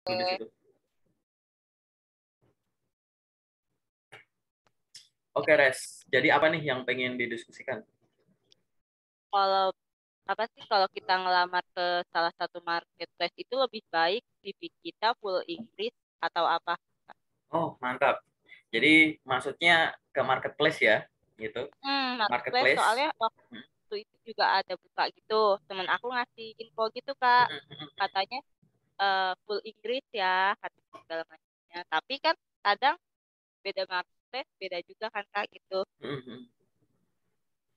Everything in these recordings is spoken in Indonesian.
di situ. Oke, Res. Jadi apa nih yang pengen didiskusikan? Kalau apa sih kalau kita ngelamar ke salah satu marketplace itu lebih baik CV kita full Inggris atau apa? Oh, mantap. Jadi maksudnya ke marketplace ya, gitu. Marketplace Marketplace. soalnya Hmm. waktu itu juga ada buka gitu. Temen aku ngasih info gitu Kak. Katanya full Inggris ya, kata segala macamnya. Tapi kan kadang beda marketplace, beda juga kan Kak gitu.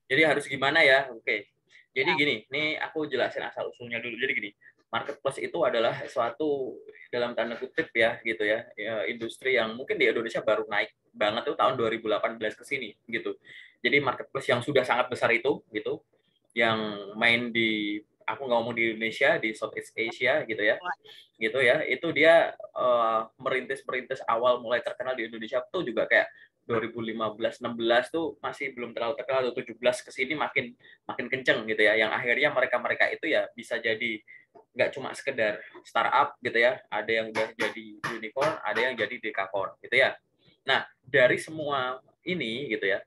Jadi harus gimana ya? Oke. Jadi Ya. gini, ini aku jelasin asal usulnya dulu. Jadi gini, marketplace itu adalah suatu dalam tanda kutip ya gitu ya, industri yang mungkin di Indonesia baru naik banget tuh tahun 2018 ke sini gitu. Jadi marketplace yang sudah sangat besar itu gitu, yang main di aku nggak ngomong di Indonesia, di Southeast Asia gitu ya, itu dia merintis awal mulai terkenal di Indonesia tuh juga kayak 2015-16 tuh masih belum terlalu terkenal, 17 ke sini makin makin kenceng gitu ya, yang akhirnya mereka itu ya bisa jadi nggak cuma sekedar startup gitu ya, ada yang udah jadi unicorn, ada yang jadi dekakorn gitu ya. Nah, dari semua ini gitu ya,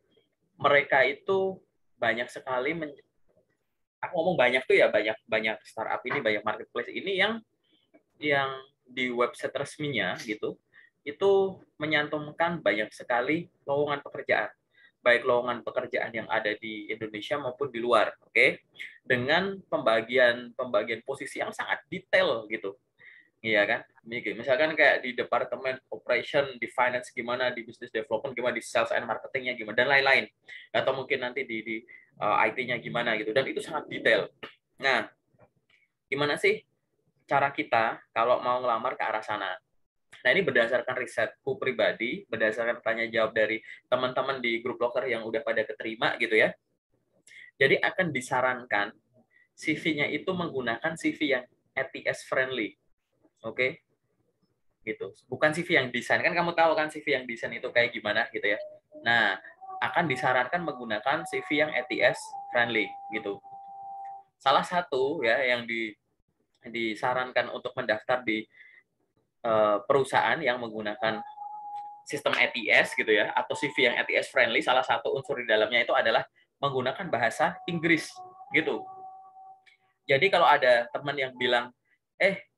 mereka itu banyak sekali aku ngomong banyak tuh ya, banyak banyak startup ini, banyak marketplace ini yang di website resminya gitu itu menyantumkan banyak sekali lowongan pekerjaan, baik lowongan pekerjaan yang ada di Indonesia maupun di luar, oke, dengan pembagian pembagian posisi yang sangat detail gitu. Iya kan? Misalkan kayak di departemen operation, di finance gimana, di business development gimana, di sales and marketingnya gimana, dan lain-lain. Atau mungkin nanti di IT-nya gimana gitu. Dan itu sangat detail. Nah, gimana sih cara kita kalau mau ngelamar ke arah sana? Nah, ini berdasarkan risetku pribadi, berdasarkan tanya jawab dari teman-teman di grup loker yang udah pada keterima gitu ya. Jadi akan disarankan CV-nya itu menggunakan CV yang ATS friendly. Oke, gitu. Bukan CV yang desain. Kan kamu tahu kan CV yang desain itu kayak gimana gitu ya. Nah, akan disarankan menggunakan CV yang ATS friendly gitu. Salah satu ya yang disarankan untuk mendaftar di perusahaan yang menggunakan sistem ATS gitu ya, atau CV yang ATS friendly, salah satu unsur di dalamnya itu adalah menggunakan bahasa Inggris gitu. Jadi kalau ada teman yang bilang,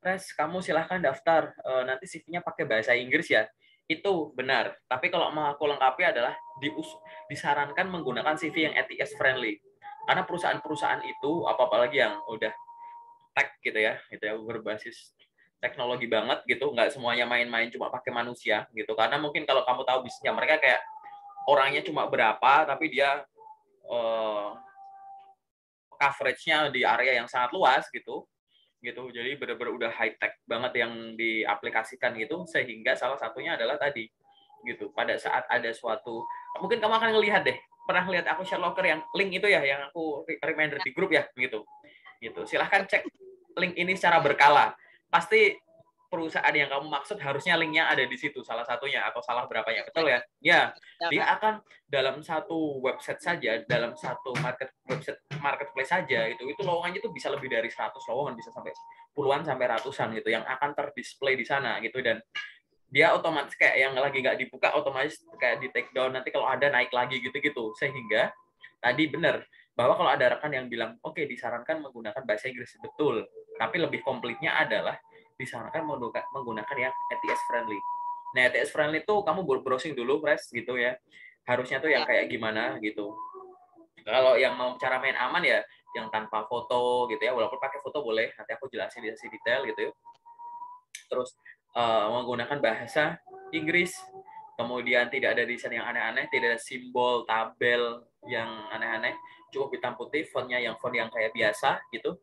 Res, kamu silahkan daftar, nanti CV-nya pakai bahasa Inggris ya, itu benar. Tapi kalau mau aku lengkapi adalah disarankan menggunakan CV yang ATS friendly. Karena perusahaan-perusahaan itu, apalagi yang udah tech gitu ya, berbasis teknologi banget gitu, nggak semuanya main-main cuma pakai manusia gitu. Karena mungkin kalau kamu tahu bisnisnya mereka kayak orangnya cuma berapa, tapi dia uh, coveragenya di area yang sangat luas gitu. Jadi benar-benar udah high tech banget yang diaplikasikan gitu, sehingga salah satunya adalah tadi gitu, pada saat ada suatu, mungkin kamu akan ngelihat deh, pernah lihat aku share locker yang link itu ya, yang aku reminder di grup ya gitu. Silahkan cek link ini secara berkala, pasti perusahaan yang kamu maksud harusnya linknya ada di situ salah satunya, atau salah berapanya, betul ya? Ya, Ya, dia Kak. akan dalam satu website saja, dalam satu marketplace saja itu lowongannya itu bisa lebih dari 100 lowongan, bisa sampai puluhan sampai ratusan gitu yang akan terdisplay di sana gitu. Dan dia otomatis kayak yang lagi nggak dibuka otomatis kayak di take down, nanti kalau ada naik lagi gitu, sehingga tadi benar bahwa kalau ada rekan yang bilang oke, disarankan menggunakan bahasa Inggris, betul, tapi lebih komplitnya adalah disarankan menggunakan yang ATS friendly. Nah, ATS friendly itu kamu browsing dulu, Pres, gitu ya, harusnya tuh yang Ya. kayak gimana gitu. Kalau yang mau cara main aman ya yang tanpa foto gitu ya, walaupun pakai foto boleh, nanti aku jelasin di sesi detail gitu ya. Terus menggunakan bahasa Inggris, kemudian tidak ada desain yang aneh-aneh, tidak ada simbol tabel yang aneh-aneh, cukup hitam putih, fontnya yang font yang kayak biasa gitu,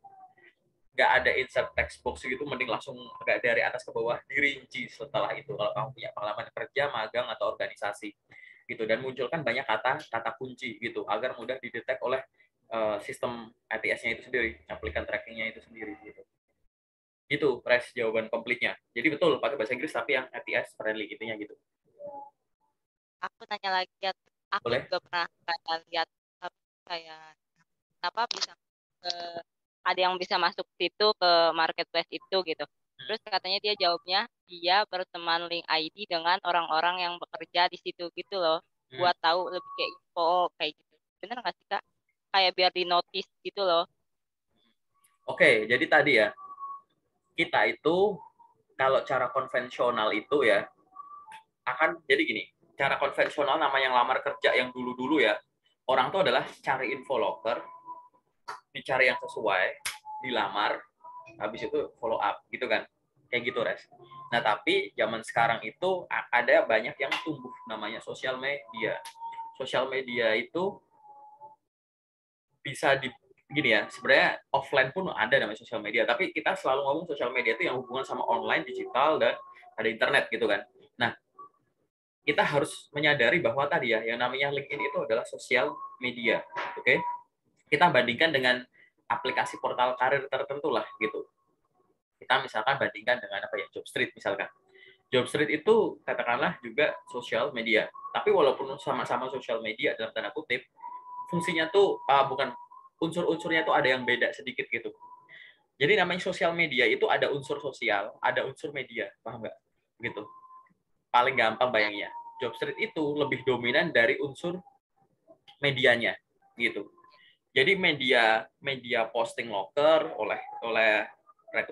nggak ada insert text box gitu, mending langsung agak dari atas ke bawah dirinci setelah itu kalau kamu punya pengalaman kerja, magang, atau organisasi gitu, dan munculkan banyak kata kunci gitu agar mudah didetek oleh sistem ATS-nya itu sendiri, aplikasi trackingnya itu sendiri gitu. Itu Pres jawaban komplitnya. Jadi betul pakai bahasa Inggris tapi yang ATS friendly gitunya gitu. Aku tanya lagi ya, aku Boleh? juga pernah kayak lihat kayak apa bisa ke ada yang bisa masuk situ ke marketplace itu gitu. Terus katanya dia jawabnya dia berteman link ID dengan orang-orang yang bekerja di situ gitu loh. Hmm. Buat tahu lebih kayak info kayak gitu. Bener nggak sih Kak? Kayak biar di notice gitu loh. Oke, jadi tadi ya, kita itu kalau cara konvensional itu ya, akan jadi gini, cara konvensional nama yang lamar kerja yang dulu-dulu ya, orang tuh adalah cari info loker, dicari yang sesuai, dilamar, habis itu follow up gitu kan, kayak gitu res. Nah tapi zaman sekarang itu ada banyak yang tumbuh namanya sosial media. Sosial media itu bisa di gini ya, sebenarnya offline pun ada namanya sosial media, tapi kita selalu ngomong sosial media itu yang hubungan sama online, digital, dan ada internet gitu kan. Nah, kita harus menyadari bahwa tadi ya, yang namanya LinkedIn itu adalah sosial media, oke? Kita bandingkan dengan aplikasi portal karir tertentu lah gitu. Kita misalkan bandingkan dengan apa ya, Jobstreet misalkan. Jobstreet itu katakanlah juga sosial media, tapi walaupun sama-sama sosial media dalam tanda kutip, fungsinya tuh bukan unsur-unsurnya tuh ada yang beda sedikit gitu. Jadi namanya sosial media itu ada unsur sosial, ada unsur media, paham nggak? Gitu. Paling gampang bayangnya. Jobstreet itu lebih dominan dari unsur medianya, gitu. Jadi media posting loker oleh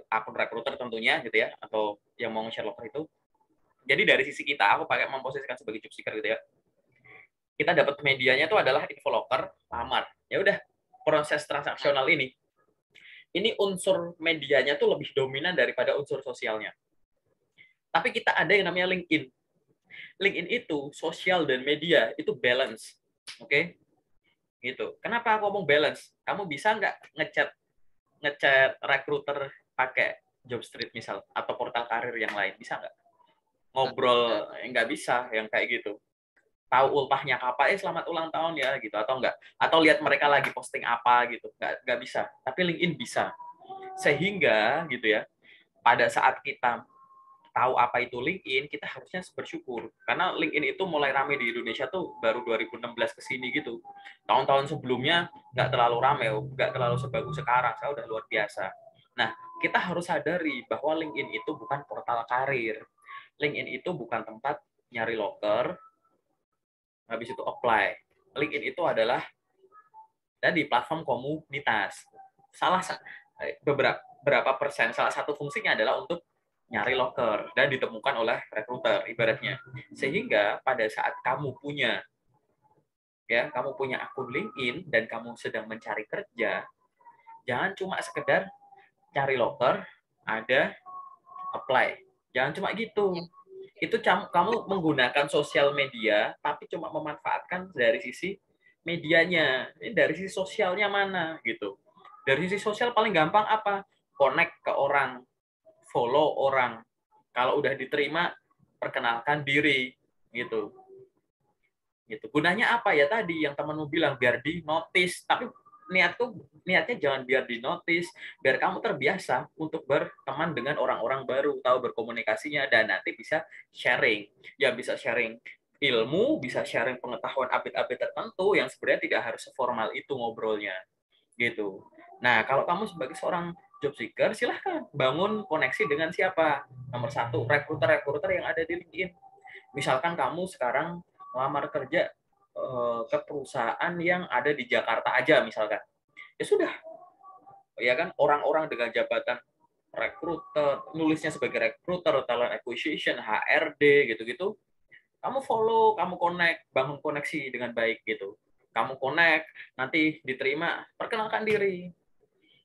akun recruiter tentunya gitu ya, atau yang mau nge-share loker itu. Jadi dari sisi kita, aku pakai memposisikan sebagai job seeker gitu ya. Kita dapat medianya itu adalah info loker, lamar. Ya udah, proses transaksional ini unsur medianya tuh lebih dominan daripada unsur sosialnya. Tapi kita ada yang namanya LinkedIn. LinkedIn itu sosial dan media itu balance. Oke? Gitu. Kenapa aku ngomong balance? Kamu bisa nggak ngechat recruiter pakai Jobstreet misal atau portal karir yang lain? Bisa nggak? Ngobrol nggak bisa yang kayak gitu. Tahu ultahnya kapan, selamat ulang tahun ya gitu, atau enggak, atau lihat mereka lagi posting apa gitu, nggak bisa, tapi LinkedIn bisa. Sehingga gitu ya, pada saat kita tahu apa itu LinkedIn, kita harusnya bersyukur karena LinkedIn itu mulai rame di Indonesia tuh baru 2016 ke sini gitu. Tahun-tahun sebelumnya nggak terlalu rame, nggak terlalu sebagus sekarang, saya udah luar biasa. Nah, kita harus sadari bahwa LinkedIn itu bukan portal karir. LinkedIn itu bukan tempat nyari loker, habis itu apply. LinkedIn itu adalah di platform komunitas. Beberapa persen, salah satu fungsinya adalah untuk nyari loker dan ditemukan oleh recruiter ibaratnya. Sehingga pada saat kamu punya akun LinkedIn dan kamu sedang mencari kerja, jangan cuma sekedar cari loker, ada apply. Jangan cuma gitu. Itu kamu menggunakan sosial media tapi cuma memanfaatkan dari sisi medianya. Ini dari sisi sosialnya mana gitu. Dari sisi sosial paling gampang apa? Connect ke orang, follow orang. Kalau udah diterima, perkenalkan diri gitu. Gitu. Gunanya apa ya tadi yang temanmu bilang biar di notice, tapi niatnya jangan biar di notice, biar kamu terbiasa untuk berteman dengan orang-orang baru, tahu berkomunikasinya dan nanti bisa sharing. Ya bisa sharing ilmu, bisa sharing pengetahuan update-update tertentu yang sebenarnya tidak harus seformal itu ngobrolnya. Gitu. Nah, kalau kamu sebagai seorang job seeker, silahkan bangun koneksi dengan siapa? Nomor satu, recruiter-recruiter yang ada di LinkedIn. Misalkan kamu sekarang melamar kerja ke perusahaan yang ada di Jakarta aja misalkan. Ya sudah, ya kan orang-orang dengan jabatan recruiter, nulisnya sebagai recruiter, talent acquisition, HRD gitu-gitu, kamu follow, kamu connect, bangun koneksi dengan baik gitu. Kamu connect, nanti diterima, perkenalkan diri.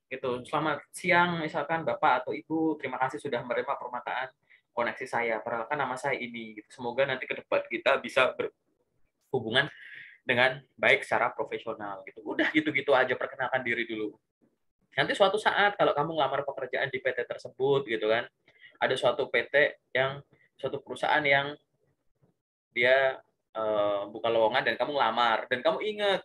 Gitu. Selamat siang misalkan Bapak atau Ibu, terima kasih sudah menerima permintaan koneksi saya. Perkenalkan nama saya ini. Gitu. Semoga nanti ke depan kita bisa berhubungan dengan baik secara profesional gitu. Udah gitu-gitu aja, perkenalkan diri dulu. Nanti suatu saat kalau kamu ngelamar pekerjaan di PT tersebut gitu kan, ada suatu perusahaan yang dia buka lowongan dan kamu ngelamar dan kamu ingat,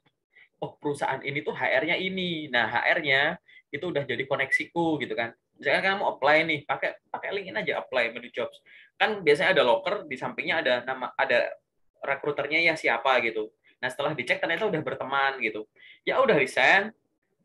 oh perusahaan ini tuh HR-nya ini. Nah, HR-nya itu udah jadi koneksiku gitu kan. Misalkan kamu apply nih, pakai pakai LinkedIn aja apply menuju jobs. Kan biasanya ada loker, di sampingnya ada rekruternya ya siapa gitu. Nah, setelah dicek ternyata udah berteman gitu. Ya udah resign,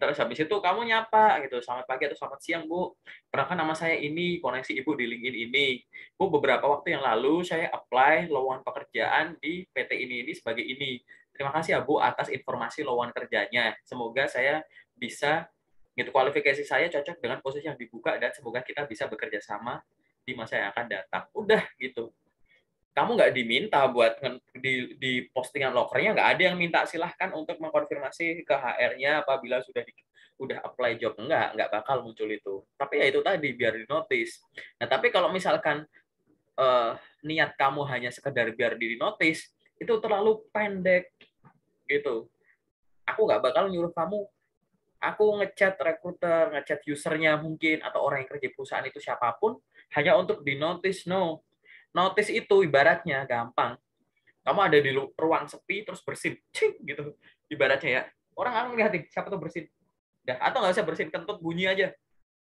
Terus habis itu kamu nyapa gitu, selamat pagi atau selamat siang Bu. Perkenalkan nama saya ini, koneksi Ibu di LinkedIn ini. Bu, beberapa waktu yang lalu saya apply lowongan pekerjaan di PT ini sebagai ini. Terima kasih ya Bu atas informasi lowongan kerjanya. Semoga saya bisa gitu, kualifikasi saya cocok dengan posisi yang dibuka dan semoga kita bisa bekerja sama di masa yang akan datang. Udah gitu. Kamu nggak diminta buat di postingan lokernya, nggak ada yang minta silahkan untuk mengkonfirmasi ke HR-nya apabila udah apply job. Nggak bakal muncul itu. Tapi ya itu tadi, biar di notice. Nah, tapi kalau misalkan niat kamu hanya sekedar biar di notice, itu terlalu pendek gitu. Aku nggak bakal nyuruh kamu, aku ngechat recruiter, ngechat usernya mungkin, atau orang yang kerja di perusahaan itu siapapun, hanya untuk di notice. No. Notice itu ibaratnya gampang. Kamu ada di ruang sepi terus bersin, cing gitu. Ibaratnya ya. Orang akan ngeliatin siapa tuh bersin. Dah, atau nggak usah bersin, kentut bunyi aja.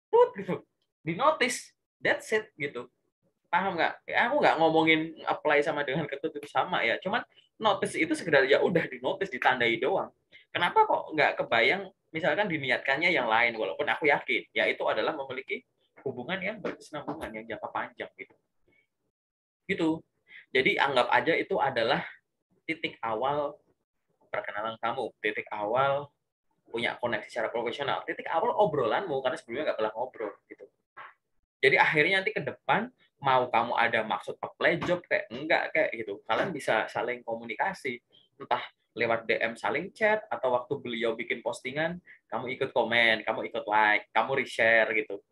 Tut gitu. Di notice. That's it gitu. Paham nggak? Ya, aku nggak ngomongin apply sama dengan kentut itu sama ya. Cuman notice itu sekedar ya udah di notice, ditandai doang. Kenapa kok nggak kebayang misalkan diniatkannya yang lain, walaupun aku yakin ya itu adalah memiliki hubungan yang berkesinambungan yang jangka panjang gitu. Gitu. Jadi anggap aja itu adalah titik awal perkenalan kamu, titik awal punya koneksi secara profesional, titik awal obrolanmu karena sebelumnya nggak pernah ngobrol gitu. Jadi akhirnya nanti ke depan mau kamu ada maksud apply job kayak enggak kayak gitu, kalian bisa saling komunikasi, entah lewat DM saling chat atau waktu beliau bikin postingan kamu ikut komen, kamu ikut like, kamu reshare gitu.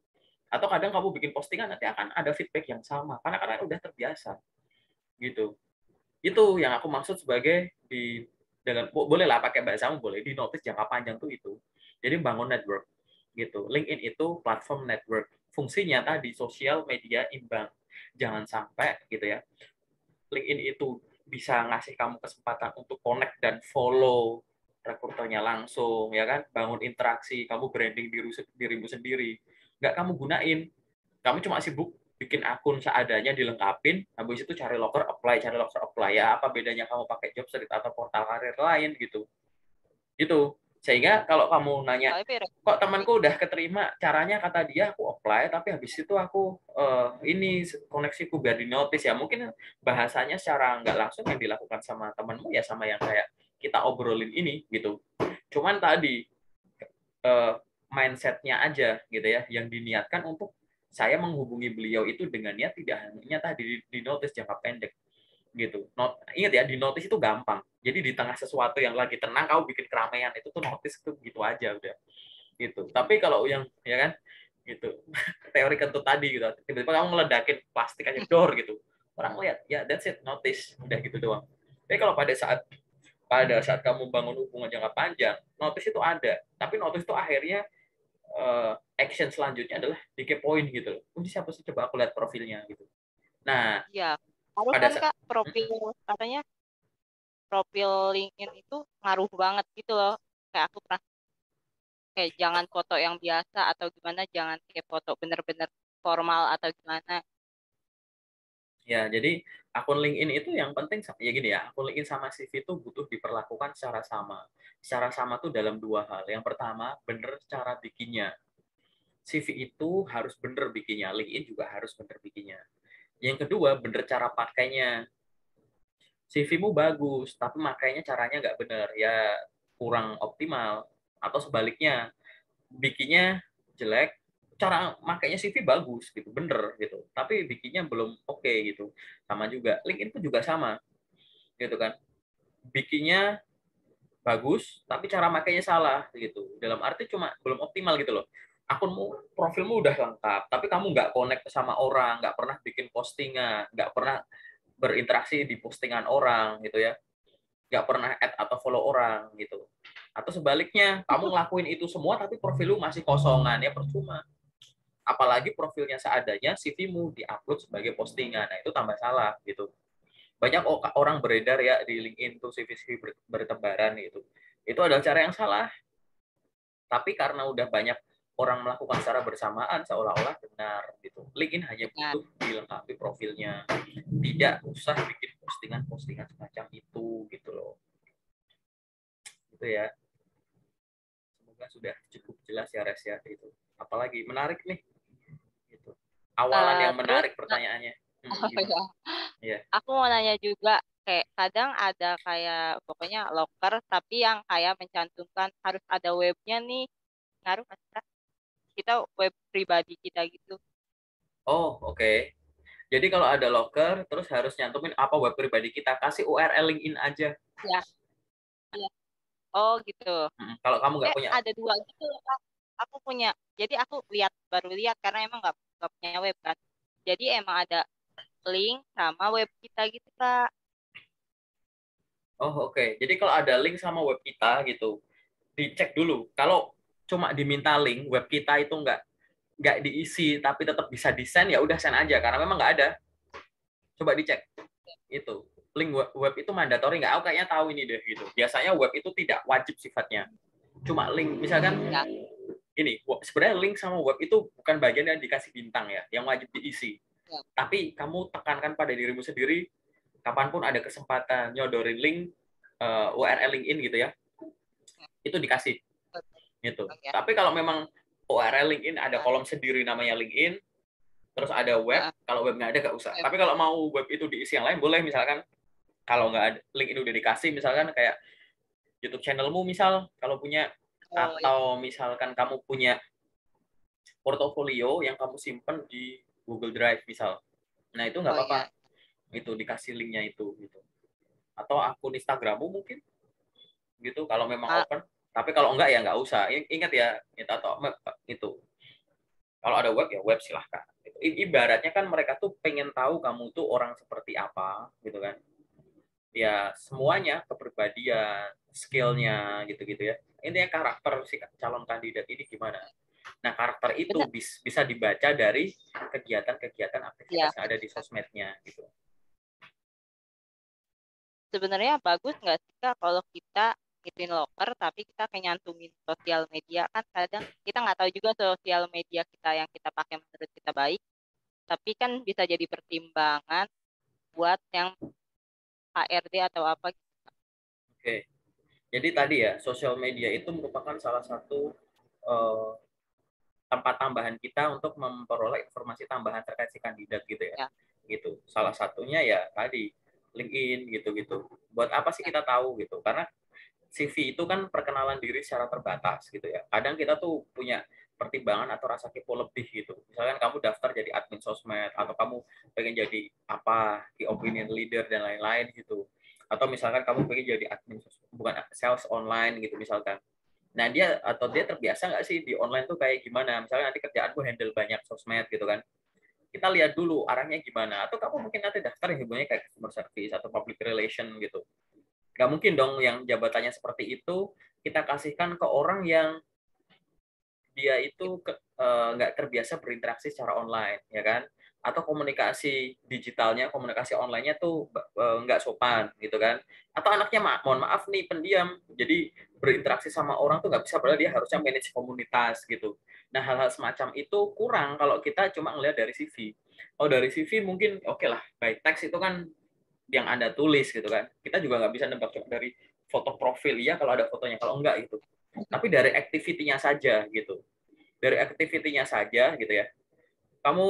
Atau kadang kamu bikin postingan nanti akan ada feedback yang sama karena udah terbiasa gitu. Itu yang aku maksud sebagai di dengan bolehlah pakai bahasamu, boleh di notice jangka panjang tuh itu. Jadi bangun network gitu. LinkedIn itu platform network. Fungsinya tadi sosial media imbang. Jangan sampai gitu ya. LinkedIn itu bisa ngasih kamu kesempatan untuk connect dan follow rekruternya langsung, ya kan? Bangun interaksi, kamu branding dirimu sendiri. Nggak kamu gunain. Kamu cuma sibuk bikin akun seadanya, dilengkapin, habis itu cari loker apply. Ya apa bedanya kamu pakai Jobstreet atau portal karir lain gitu. Gitu. Sehingga kalau kamu nanya, kok temanku udah keterima, caranya kata dia aku apply, tapi habis itu aku ini koneksiku biar di notice ya. Mungkin bahasanya secara nggak langsung yang dilakukan sama temanmu ya sama yang kayak kita obrolin ini gitu. Cuman tadi mindsetnya aja gitu ya, yang diniatkan untuk saya menghubungi beliau itu dengan niat tidak hanya tadi di notice jangka pendek gitu. Ingat ya, di notice itu gampang. Jadi di tengah sesuatu yang lagi tenang, kamu bikin keramaian itu tuh notice itu gitu aja udah. Gitu. Tapi kalau yang ya kan gitu teori kentut tadi gitu, tiba-tiba kamu ngeledakin plastik aja door gitu. Orang lihat, ya that's it, notice, udah gitu doang. Tapi kalau pada saat kamu bangun hubungan jangka panjang, notice itu ada. Tapi notice itu akhirnya action selanjutnya adalah dikepoin gitu loh. Ini siapa sih, coba aku lihat profilnya gitu. Nah, Iya, harus pada kan saat Kak profil katanya profil LinkedIn itu ngaruh banget gitu loh. Kayak aku pernah kayak jangan foto yang biasa atau gimana, jangan kayak foto bener-bener formal atau gimana. ya, jadi akun LinkedIn itu yang penting ya gini ya, akun LinkedIn sama CV itu butuh diperlakukan secara sama. Secara sama tuh dalam dua hal. Yang pertama, bener cara bikinnya. CV itu harus bener bikinnya, LinkedIn juga harus bener bikinnya. Yang kedua, bener cara pakainya. CV-mu bagus, tapi makainya caranya nggak bener, ya kurang optimal. Atau sebaliknya, bikinnya jelek, cara makainya CV bagus gitu, bener gitu, tapi bikinnya belum oke gitu. Sama juga LinkedIn pun juga sama gitu kan, bikinnya bagus tapi cara makainya salah gitu, dalam arti cuma belum optimal gitu loh. Akunmu, profilmu udah lengkap tapi kamu nggak connect sama orang, nggak pernah bikin postingan, nggak pernah berinteraksi di postingan orang gitu ya, nggak pernah add atau follow orang gitu. Atau sebaliknya, kamu ngelakuin itu semua tapi profil lu masih kosongan, ya percuma. Apalagi profilnya seadanya, CV-mu di-upload sebagai postingan. Nah, itu tambah salah gitu. Banyak orang beredar ya di LinkedIn tuh CV-CV bertebaran gitu. Itu adalah cara yang salah. Tapi karena udah banyak orang melakukan secara bersamaan, seolah-olah benar gitu. LinkedIn hanya Benar. butuh dilengkapi profilnya. Tidak usah bikin postingan-postingan semacam itu gitu loh. Gitu ya. sudah cukup jelas ya Res ya itu. Apalagi menarik nih. Gitu. Awalan yang Terus, menarik pertanyaannya. oh Gimana? ya, Iya. aku mau nanya juga, kayak kadang ada kayak pokoknya locker, tapi yang kayak mencantumkan harus ada webnya nih, ngaruh nggak sih, Kak? Kita web pribadi kita gitu. Oh, oke. Jadi kalau ada locker, terus harus nyantumin apa web pribadi kita, kasih URL LinkedIn aja. Ya, iya. Oh gitu. Kalau kamu nggak punya, Ada dua gitu loh, Kak. Aku punya. Jadi aku baru lihat karena emang nggak punya web kan. Jadi emang ada link sama web kita gitu, Kak. oh oke. Jadi kalau ada link sama web kita gitu, dicek dulu. Kalau cuma diminta link, web kita itu nggak diisi, tapi tetap bisa desain, ya udah send aja. Karena memang nggak ada. Coba dicek. Itu. Link web itu mandatory nggak? Aku kayaknya tahu ini deh gitu. Biasanya web itu tidak wajib sifatnya. Cuma link, misalkan Ya. ini sebenarnya link sama web itu bukan bagian yang dikasih bintang ya, yang wajib diisi. Ya. Tapi kamu tekankan pada dirimu sendiri, kapanpun ada kesempatan nyodorin link URL LinkedIn gitu ya, itu dikasih gitu. Ya. Tapi kalau memang URL LinkedIn ada Ya. kolom sendiri namanya LinkedIn, terus ada web, Ya. kalau web nggak ada nggak usah. Ya. Tapi kalau mau web itu diisi yang lain boleh, misalkan kalau nggak ada link itu udah dikasih, misalkan kayak YouTube channelmu misal kalau punya, Oh ya. atau misalkan kamu punya portofolio yang kamu simpen di Google Drive misal. Nah, itu nggak Oh apa-apa. ya. Itu dikasih linknya itu gitu. Atau akun Instagrammu mungkin gitu kalau memang Ah, open. Tapi kalau enggak ya nggak usah. Ingat ya, itu atau itu. Kalau ada web ya web silahkan. Ibaratnya kan mereka tuh pengen tahu kamu tuh orang seperti apa gitu kan. Ya semuanya, kepribadian, skillnya gitu-gitu ya. Intinya karakter si calon kandidat ini gimana. Nah, karakter itu bener. bisa dibaca dari kegiatan-kegiatan Ya. aktivitas yang ada di sosmednya gitu. Sebenarnya bagus nggak sih, Kak, kalau kita ngituin locker tapi kita kayak nyantumin sosial media, kan kadang kita nggak tahu juga sosial media kita yang kita pakai menurut kita baik, tapi kan bisa jadi pertimbangan buat yang HRD atau apa gitu. Oke. Jadi tadi ya, sosial media itu merupakan salah satu uh, tempat tambahan kita untuk memperoleh informasi tambahan terkait si kandidat gitu ya. Ya. Gitu. Salah satunya ya tadi LinkedIn gitu-gitu. Buat apa sih kita tahu gitu? Karena CV itu kan perkenalan diri secara terbatas gitu ya. Kadang kita tuh punya pertimbangan atau rasa kepo lebih gitu. Misalkan kamu daftar jadi admin sosmed, atau kamu pengen jadi apa, di opinion leader dan lain-lain gitu. Atau misalkan kamu pengen jadi admin bukan sales online gitu misalkan. Nah, dia terbiasa nggak sih di online tuh kayak gimana? Misalnya nanti kerjaanku handle banyak sosmed gitu kan. Kita lihat dulu arahnya gimana. Atau kamu mungkin nanti daftar yang hubungannya kayak customer service atau public relation gitu. Nggak mungkin dong yang jabatannya seperti itu kita kasihkan ke orang yang dia itu nggak terbiasa berinteraksi secara online, ya kan? Atau komunikasi digitalnya, komunikasi online-nya tuh nggak sopan, gitu kan? Atau anaknya, mohon maaf nih, pendiam, jadi berinteraksi sama orang tuh nggak bisa, padahal dia harusnya manage komunitas, gitu. Nah, hal-hal semacam itu kurang kalau kita cuma ngelihat dari CV. Oh, dari CV mungkin oke lah, by text itu kan yang Anda tulis, gitu kan. Kita juga nggak bisa nebak dari foto profil, ya kalau ada fotonya, kalau enggak, gitu. Tapi dari activity-nya saja, gitu, dari activity-nya saja gitu ya. Kamu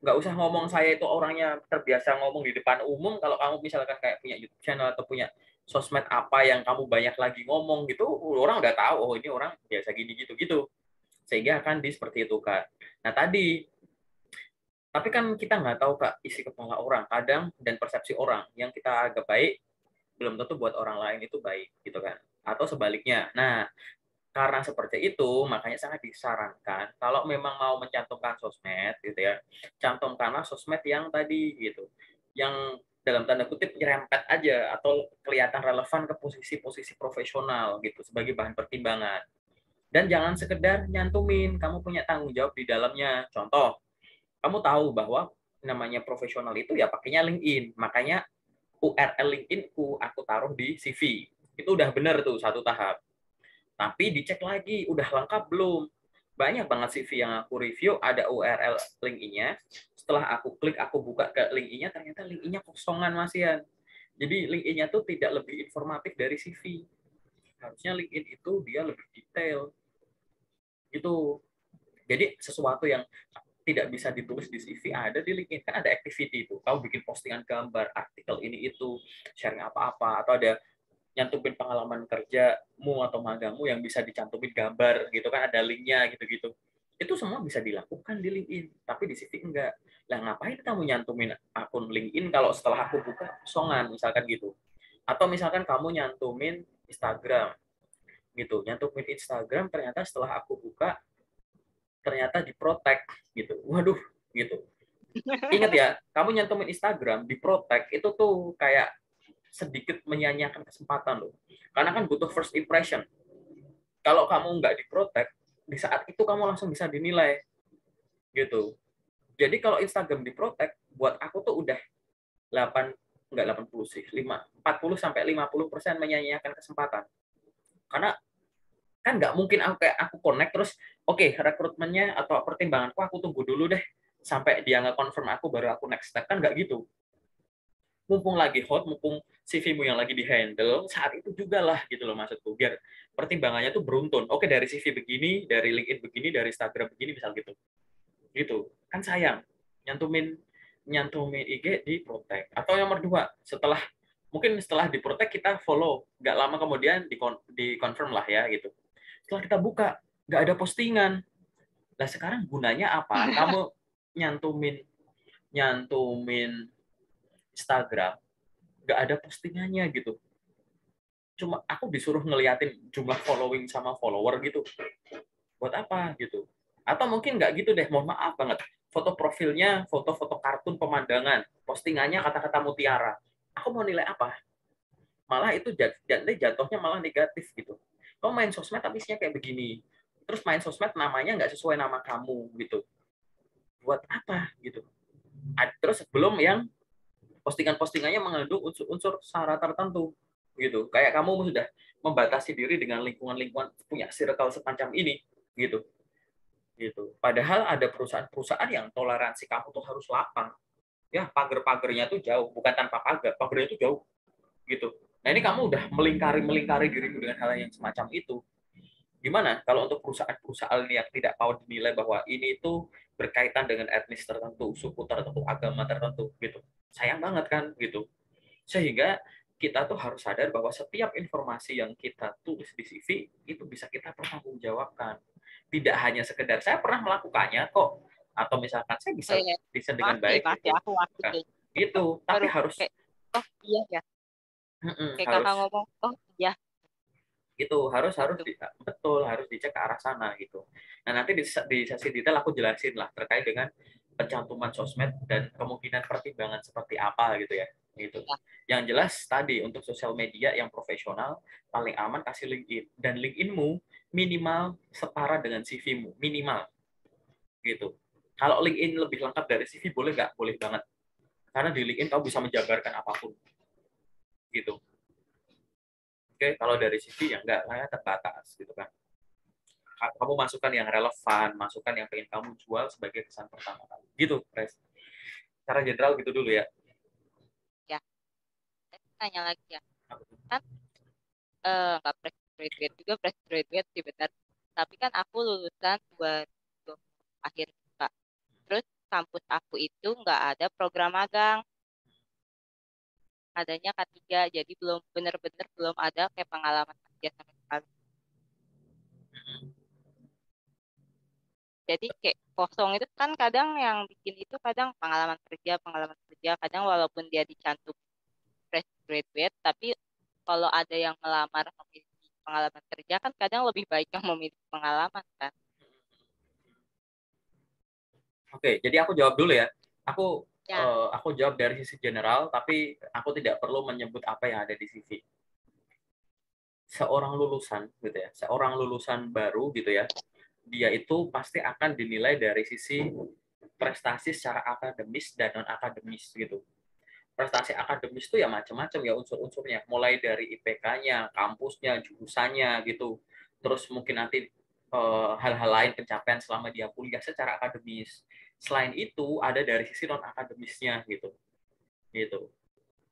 nggak usah ngomong saya itu orangnya terbiasa ngomong di depan umum. Kalau kamu misalkan kayak punya YouTube channel atau punya sosmed apa yang kamu banyak lagi ngomong gitu, orang udah tahu, oh ini orang biasa gini gitu gitu. Sehingga akan seperti itu kan. Nah tadi, tapi kan kita nggak tahu Kak isi kepala orang kadang, dan persepsi orang yang kita agak baik belum tentu buat orang lain itu baik gitu kan. Atau sebaliknya. Nah, karena seperti itu, makanya sangat disarankan kalau memang mau mencantumkan sosmed gitu ya, cantumkanlah sosmed yang tadi gitu, yang dalam tanda kutip nyerempet aja atau kelihatan relevan ke posisi-posisi profesional gitu sebagai bahan pertimbangan. Dan jangan sekedar nyantumin, kamu punya tanggung jawab di dalamnya. Contoh, kamu tahu bahwa namanya profesional itu ya pakainya LinkedIn, makanya URL LinkedIn aku taruh di CV. Itu udah benar tuh satu tahap. Tapi dicek lagi, udah lengkap belum? Banyak banget CV yang aku review, ada URL LinkedIn-nya. Setelah aku klik, aku buka ke LinkedIn-nya, ternyata LinkedIn-nya kosongan, Mas Ian. Jadi LinkedIn-nya tuh tidak lebih informatif dari CV. Harusnya LinkedIn itu dia lebih detail. Gitu. Jadi sesuatu yang tidak bisa ditulis di CV ada di LinkedIn. Kan ada activity itu. Kamu bikin postingan gambar, artikel ini itu, sharing apa-apa, atau ada nyantumin pengalaman kerjamu atau magangmu yang bisa dicantumin gambar gitu kan, ada linknya gitu-gitu. Itu semua bisa dilakukan di LinkedIn, tapi di CV enggak. Lah ngapain kamu nyantumin akun LinkedIn kalau setelah aku buka kosongan misalkan gitu. Atau misalkan kamu nyantumin Instagram gitu. Nyantumin Instagram ternyata setelah aku buka ternyata diprotek gitu. Waduh, gitu. Ingat ya, kamu nyantumin Instagram diprotek itu tuh kayak sedikit menyia-nyiakan kesempatan loh. Karena kan butuh first impression. Kalau kamu nggak diprotek, di saat itu kamu langsung bisa dinilai gitu. Jadi kalau Instagram diprotek, buat aku tuh udah 8 enggak 80 sih, 40 sampai 50% menyia-nyiakan kesempatan. Karena kan nggak mungkin aku connect terus oke, rekrutmennya atau pertimbanganku aku tunggu dulu deh sampai dia nge-confirm aku baru aku next step, kan nggak gitu. Mumpung lagi hot, mumpung CV-mu yang lagi di-handle, saat itu juga lah gitu loh maksudku, biar pertimbangannya tuh beruntun. Oke, dari CV begini, dari LinkedIn begini, dari Instagram begini, misal gitu. Gitu. Kan sayang. Nyantumin nyantumin IG di protect. Atau yang kedua, mungkin setelah di protect kita follow, nggak lama kemudian di confirm lah ya gitu. Setelah kita buka, nggak ada postingan. Nah sekarang gunanya apa? Kamu nyantumin nyantumin Instagram, nggak ada postingannya gitu. Cuma aku disuruh ngeliatin jumlah following sama follower gitu. Buat apa gitu? Atau mungkin nggak gitu deh, mohon maaf banget. Foto profilnya, foto-foto kartun pemandangan, postingannya kata-kata mutiara. Aku mau nilai apa? Malah itu jatuhnya malah negatif gitu. Kamu main sosmed tapi isinya kayak begini. Terus main sosmed namanya nggak sesuai nama kamu gitu. Buat apa gitu? Terus belum yang postingan-postingannya mengandung unsur-unsur syarat tertentu gitu. Kayak kamu sudah membatasi diri dengan lingkungan-lingkungan punya circle semacam ini gitu. Gitu. Padahal ada perusahaan-perusahaan yang toleransi kamu tuh harus lapang. Ya, pagar-pagarnya tuh jauh, bukan tanpa pagar, pagarnya tuh jauh gitu. Nah, ini kamu udah melingkari dirimu dengan hal yang semacam itu. Gimana kalau untuk perusahaan-perusahaan yang tidak mau dinilai bahwa ini itu berkaitan dengan etnis tertentu, suku tertentu, agama tertentu gitu. Sayang banget kan gitu. Sehingga kita tuh harus sadar bahwa setiap informasi yang kita tulis di CV itu bisa kita pertanggungjawabkan. Tidak hanya sekedar saya pernah melakukannya kok, atau misalkan saya bisa Kayak bisa dengan masih baik masih gitu. aku masih Nah, kayak itu, tapi baru harus kayak oh iya ya, kayak kakak harus ngomong oh iya itu harus harus gitu. betul harus dicek ke arah sana gitu. Nah nanti di sesi detail aku jelasin lah terkait dengan pencantuman sosmed dan kemungkinan pertimbangan seperti apa gitu ya gitu. Ya. Yang jelas tadi untuk sosial media yang profesional paling aman kasih LinkedIn dan LinkedInmu minimal setara dengan CV-mu minimal gitu. Kalau LinkedIn lebih lengkap dari CV boleh nggak? Boleh banget. Karena di LinkedIn kamu bisa menjabarkan apapun gitu. Oke, kalau dari CV ya enggak, lah terbatas gitu kan. Kamu masukkan yang relevan, masukkan yang pengen kamu jual sebagai kesan pertama kali. Gitu, Pres. Secara general gitu dulu ya. Ya, saya tanya lagi ya, kan nggak fresh graduate juga, fresh graduate sih benar, tapi kan aku lulusan 2020 akhir Kak. Terus kampus aku itu nggak ada program magang, adanya K3, jadi belum bener-bener belum ada kayak pengalaman kerja sama sekali. Jadi kayak kosong itu kan kadang yang bikin itu kadang pengalaman kerja kadang walaupun dia dicantum fresh graduate, tapi kalau ada yang melamar memiliki pengalaman kerja kan kadang lebih baik yang memiliki pengalaman kan. Oke, jadi aku jawab dulu ya. Ya, Aku jawab dari sisi general, tapi aku tidak perlu menyebut apa yang ada di CV. Seorang lulusan gitu ya, seorang lulusan baru gitu ya, dia itu pasti akan dinilai dari sisi prestasi secara akademis dan non akademis gitu. Prestasi akademis itu ya macam-macam ya unsur-unsurnya, mulai dari IPK-nya, kampusnya, jurusannya gitu. Terus mungkin nanti hal-hal lain pencapaian selama dia kuliah secara akademis. Selain itu ada dari sisi non akademisnya gitu. Gitu.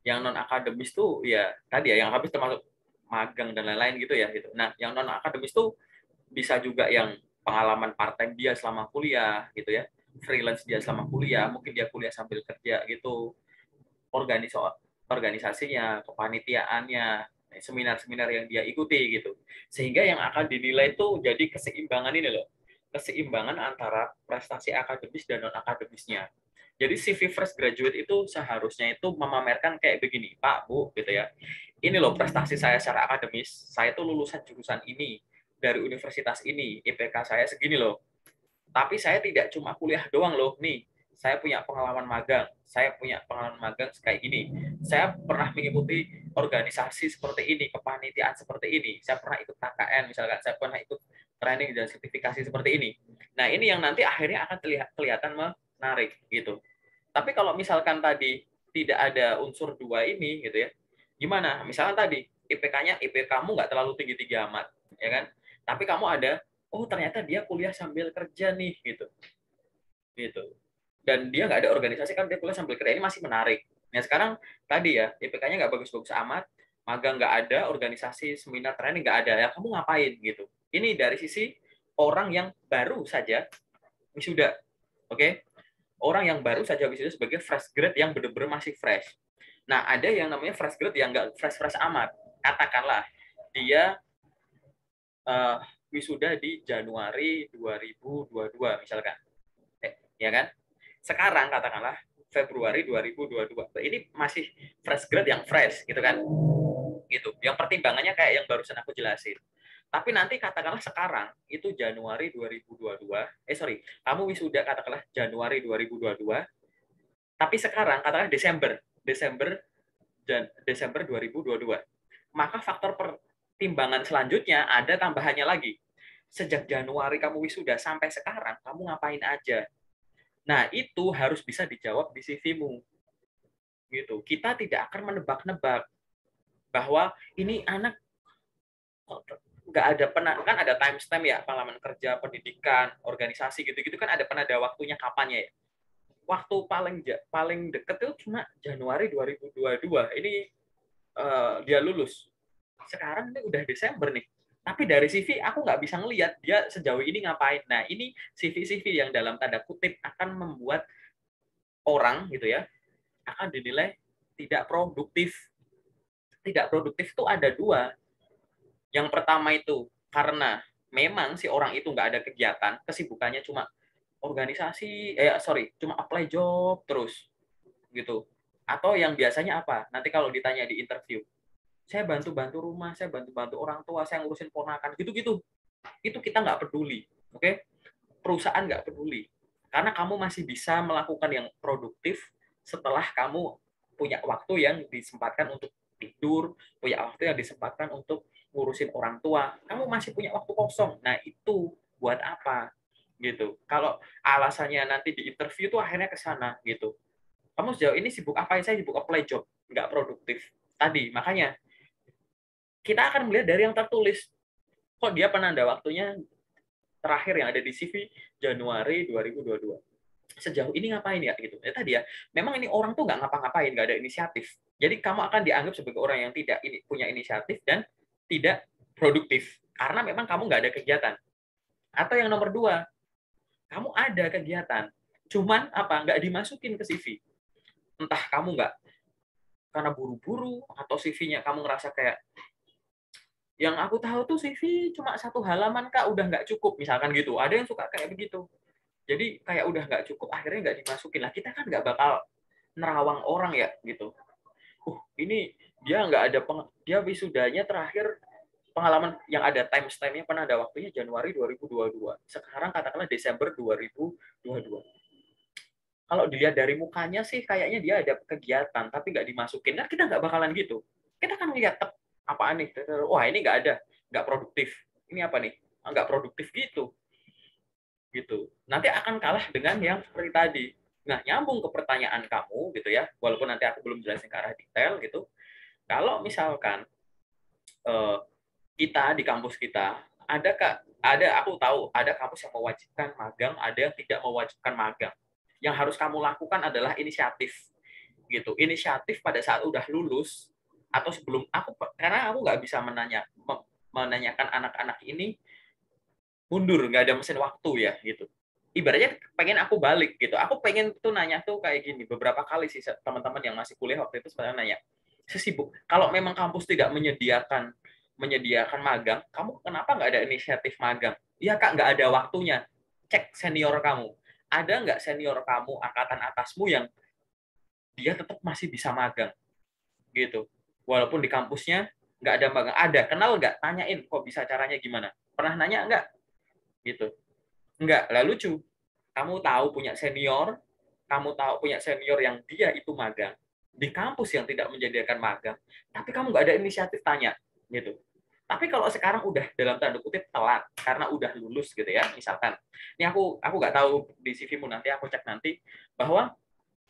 Yang non akademis tuh ya tadi ya yang habis termasuk magang dan lain-lain gitu ya gitu. Nah, yang non akademis tuh bisa juga yang pengalaman part-time dia selama kuliah gitu ya, freelance dia selama kuliah, mungkin dia kuliah sambil kerja gitu, organisasinya, kepanitiaannya, seminar-seminar yang dia ikuti gitu. Sehingga yang akan dinilai itu jadi keseimbangan ini loh. Keseimbangan antara prestasi akademis dan non akademisnya. Jadi CV fresh graduate itu seharusnya itu memamerkan kayak begini, Pak, Bu, gitu ya. Ini loh prestasi saya secara akademis. Saya tuh lulusan jurusan ini dari universitas ini. IPK saya segini loh. Tapi saya tidak cuma kuliah doang loh. Nih, saya punya pengalaman magang. Saya punya pengalaman magang kayak gini. Saya pernah mengikuti organisasi seperti ini, kepanitiaan seperti ini. Saya pernah ikut KKN misalkan. Saya pernah ikut training dan sertifikasi seperti ini. Nah, ini yang nanti akhirnya akan kelihatan menarik gitu. Tapi kalau misalkan tadi tidak ada unsur dua ini gitu ya, gimana? Misalkan tadi IPK kamu nggak terlalu tinggi-tinggi amat, ya kan? Tapi kamu ada, oh ternyata dia kuliah sambil kerja nih gitu. Dan dia nggak ada organisasi kan dia kuliah sambil kerja, ini masih menarik. Nah sekarang tadi ya IPK-nya nggak bagus-bagus amat, magang nggak ada, organisasi seminar training nggak ada, ya kamu ngapain gitu? Ini dari sisi orang yang baru saja wisuda, oke? Orang yang baru saja wisuda sebagai fresh grade yang benar-benar masih fresh. Nah, ada yang namanya fresh grade yang nggak fresh-fresh amat. Katakanlah dia uh, wisuda di Januari 2022 misalkan. Ya kan? Sekarang katakanlah Februari 2022. Ini masih fresh grade yang fresh gitu kan. Gitu. Yang pertimbangannya kayak yang barusan aku jelasin. Tapi nanti katakanlah sekarang itu Januari 2022, kamu wisuda katakanlah Januari 2022, tapi sekarang katakanlah Desember 2022. Maka faktor pertimbangan selanjutnya ada tambahannya lagi. Sejak Januari kamu wisuda sampai sekarang kamu ngapain aja? Nah, itu harus bisa dijawab di CV-mu. Gitu. Kita tidak akan menebak-nebak bahwa ini anak nggak ada kan ada timestamp ya, pengalaman kerja, pendidikan, organisasi gitu-gitu kan ada penada waktunya kapannya ya. Waktu paling deket itu cuma Januari 2022. Ini dia lulus. Sekarang ini udah Desember nih. Tapi dari CV aku nggak bisa ngelihat dia sejauh ini ngapain. Nah, ini CV-CV yang dalam tanda kutip akan membuat orang gitu ya akan dinilai tidak produktif. Tidak produktif itu ada dua. Yang pertama itu karena memang si orang itu nggak ada kegiatan, kesibukannya cuma cuma apply job terus gitu. Atau yang biasanya apa? Nanti kalau ditanya di interview, saya bantu-bantu rumah, saya bantu-bantu orang tua, saya ngurusin ponakan, gitu-gitu. Itu kita nggak peduli, oke? Perusahaan nggak peduli. Karena kamu masih bisa melakukan yang produktif setelah kamu punya waktu yang disempatkan untuk tidur, punya waktu yang disempatkan untuk ngurusin orang tua. Kamu masih punya waktu kosong. Nah, itu buat apa? Gitu. Kalau alasannya nanti di interview tuh akhirnya ke sana gitu. Kamu sejauh ini sibuk apa? Saya sibuk apply job, nggak produktif. Tadi, makanya kita akan melihat dari yang tertulis. Kok dia penanda waktunya terakhir yang ada di CV Januari 2022. Sejauh ini ngapain ya gitu. Ya tadi ya, memang ini orang tuh nggak ngapa-ngapain, nggak ada inisiatif. Jadi kamu akan dianggap sebagai orang yang tidak punya inisiatif dan tidak produktif karena memang kamu nggak ada kegiatan. Atau yang nomor dua, kamu ada kegiatan, cuman apa nggak dimasukin ke CV. Entah kamu nggak karena buru-buru atau CV-nya kamu ngerasa kayak yang aku tahu tuh CV cuma 1 halaman kak udah nggak cukup misalkan gitu. Ada yang suka kayak begitu. Jadi kayak udah nggak cukup akhirnya nggak dimasukin lah. Kita kan nggak bakal nerawang orang ya gitu. Ini dia nggak ada dia wisudanya terakhir pengalaman yang ada timestamp-nya pernah ada waktunya Januari 2022. Sekarang katakanlah Desember 2022. Kalau dilihat dari mukanya sih kayaknya dia ada kegiatan tapi nggak dimasukin. Nah kita nggak bakalan gitu. Kita kan lihat apaan nih? Wah ini nggak ada, nggak produktif. Ini apa nih? Nggak produktif gitu. Gitu. Nanti akan kalah dengan yang seperti tadi. Nah, nyambung ke pertanyaan kamu gitu ya, walaupun nanti aku belum jelasin ke arah detail gitu. Kalau misalkan kita di kampus kita aku tahu ada kampus yang mewajibkan magang, ada yang tidak mewajibkan magang. Yang harus kamu lakukan adalah inisiatif gitu. Inisiatif pada saat udah lulus atau sebelum karena aku nggak bisa menanyakan anak-anak ini mundur, nggak ada mesin waktu ya gitu. Ibaratnya pengen aku balik gitu. Aku pengen tuh nanya tuh kayak gini beberapa kali sih teman-teman yang masih kuliah waktu itu sebenarnya nanya, sesibuk kalau memang kampus tidak menyediakan magang, kamu kenapa nggak ada inisiatif magang? Iya kak, nggak ada waktunya. Cek senior kamu, ada nggak senior kamu angkatan atasmu yang dia tetap masih bisa magang gitu, walaupun di kampusnya nggak ada magang. Ada, kenal nggak? Tanyain kok bisa caranya gimana, pernah nanya nggak gitu? Nggak. Lah lucu, kamu tahu punya senior, yang dia itu magang di kampus yang tidak menyediakan magang, tapi kamu nggak ada inisiatif tanya gitu. Tapi kalau sekarang udah dalam tanda kutip telat karena udah lulus gitu ya, misalkan. Ini aku nggak tahu di CV-mu, nanti aku cek nanti, bahwa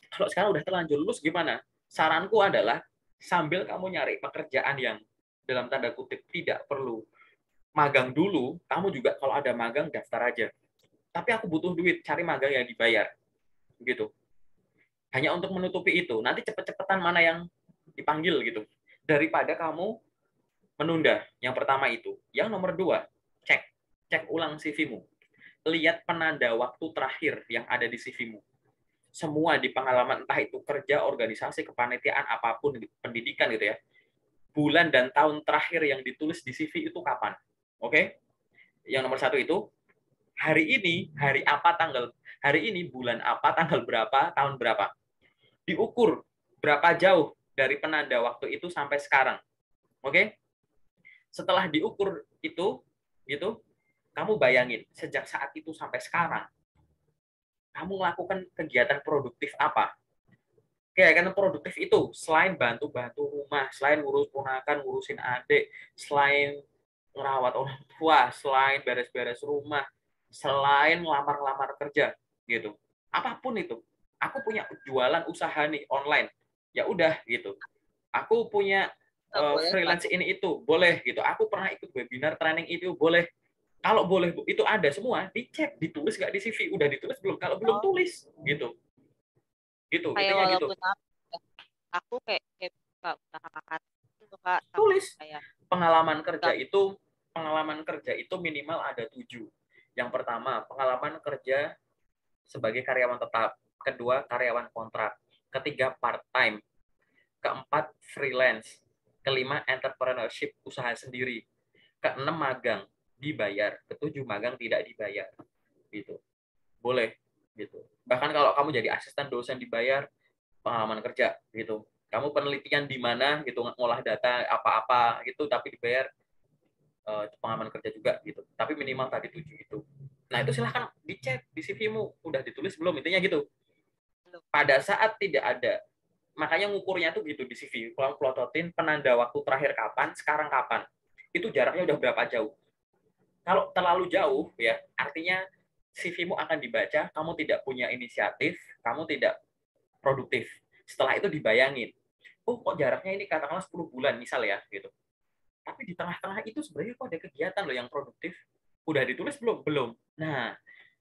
kalau sekarang udah terlanjur lulus gimana? Saranku adalah sambil kamu nyari pekerjaan yang dalam tanda kutip tidak perlu magang dulu, kamu juga kalau ada magang daftar aja. Tapi aku butuh duit, cari magang yang dibayar gitu. Hanya untuk menutupi itu. Nanti cepet-cepetan mana yang dipanggil gitu. Daripada kamu menunda. Yang pertama itu. Yang nomor 2, cek ulang CV-mu. Lihat penanda waktu terakhir yang ada di CV-mu. Semua di pengalaman, entah itu kerja, organisasi, kepanitiaan, apapun, pendidikan gitu ya. Bulan dan tahun terakhir yang ditulis di CV itu kapan? Oke? Yang nomor 1 itu, hari ini, hari ini, bulan apa, tanggal berapa, tahun berapa. Diukur berapa jauh dari penanda waktu itu sampai sekarang. Oke? Setelah diukur itu, gitu, kamu bayangin sejak saat itu sampai sekarang, kamu melakukan kegiatan produktif apa? Kegiatan produktif itu selain bantu-bantu rumah, selain ngurus ponakan, ngurusin adik, selain ngerawat orang tua, selain beres-beres rumah, selain ngelamar-lamar kerja, gitu. Apapun itu. Aku punya jualan usaha nih online. Ya udah gitu. Aku punya Boleh freelance bantu. ini itu, boleh gitu. Aku pernah ikut webinar training itu, boleh. Kalau boleh, Bu, itu ada semua, dicek, ditulis nggak di CV, udah ditulis belum? Kalau belum, Oh, tulis, gitu. Gitu, kayak intinya gitu. walaupun apa ya, aku kayak buka usaha makan itu Kak, sama Tulis. kayak Pengalaman usaha. kerja itu minimal ada 7. Yang pertama, pengalaman kerja sebagai karyawan tetap. Kedua, karyawan kontrak. Ketiga, part-time. Keempat, freelance. Kelima, entrepreneurship, usaha sendiri. Keenam, magang, dibayar. Ketujuh, magang tidak dibayar. Gitu. Boleh. Gitu. Bahkan kalau kamu jadi asisten dosen dibayar, pengalaman kerja. Gitu. Kamu penelitian di mana, gitu, ngolah data apa-apa, gitu, tapi dibayar, pengalaman kerja juga, gitu. Tapi minimal tadi 7 itu. Nah, itu silahkan dicek di CV-mu. Udah ditulis belum? Intinya gitu. Belum. Pada saat tidak ada, makanya ngukurnya tuh gitu di CV, kalau plototin penanda waktu terakhir kapan, sekarang kapan, itu jaraknya udah berapa jauh. Kalau terlalu jauh ya artinya CV-mu akan dibaca, kamu tidak punya inisiatif, kamu tidak produktif. Setelah itu dibayangin, oh kok jaraknya ini katakanlah 10 bulan misal ya gitu, tapi di tengah-tengah itu sebenarnya kok ada kegiatan loh yang produktif. Udah ditulis belum? Belum. Nah,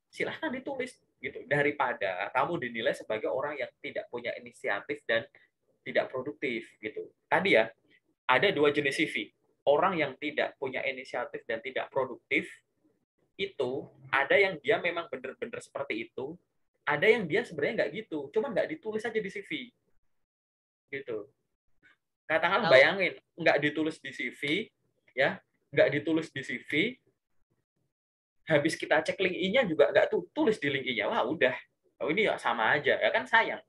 silahkan ditulis gitu, daripada kamu dinilai sebagai orang yang tidak punya inisiatif dan tidak produktif gitu. Tadi ya, ada 2 jenis CV. Orang yang tidak punya inisiatif dan tidak produktif itu, ada yang dia memang benar-benar seperti itu, ada yang dia sebenarnya nggak gitu, cuma nggak ditulis aja di CV gitu. Katakanlah Tahu. bayangin, nggak ditulis di CV, ya, nggak ditulis di CV, habis kita cek link I-nya juga nggak tulis di link I-nya, wah udah, oh ini ya sama aja, ya kan sayang.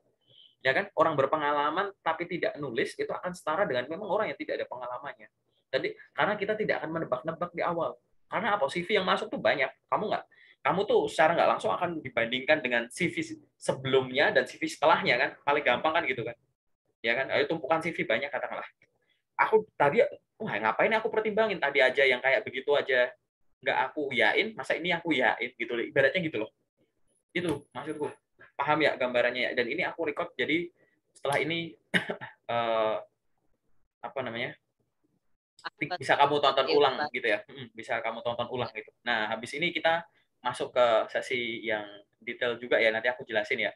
Ya kan, orang berpengalaman tapi tidak nulis itu akan setara dengan memang orang yang tidak ada pengalamannya. Jadi karena kita tidak akan menebak-nebak di awal. Karena apa, CV yang masuk tuh banyak, kamu tuh secara nggak langsung akan dibandingkan dengan CV sebelumnya dan CV setelahnya kan, paling gampang kan gitu kan. Ya kan, ayo tumpukan CV banyak katakanlah. Aku tadi, wah ngapain aku pertimbangin, tadi aja yang kayak begitu aja nggak aku yain, masa ini aku yain gitu loh, ibaratnya gitu loh. Itu maksudku, paham ya gambarannya ya. Dan ini aku record, jadi setelah ini eh, apa namanya, Aku kan bisa kamu tonton review ulang kembali gitu ya. Bisa kamu tonton ulang ya. gitu. Nah habis ini kita masuk ke sesi yang detail juga ya, nanti aku jelasin ya.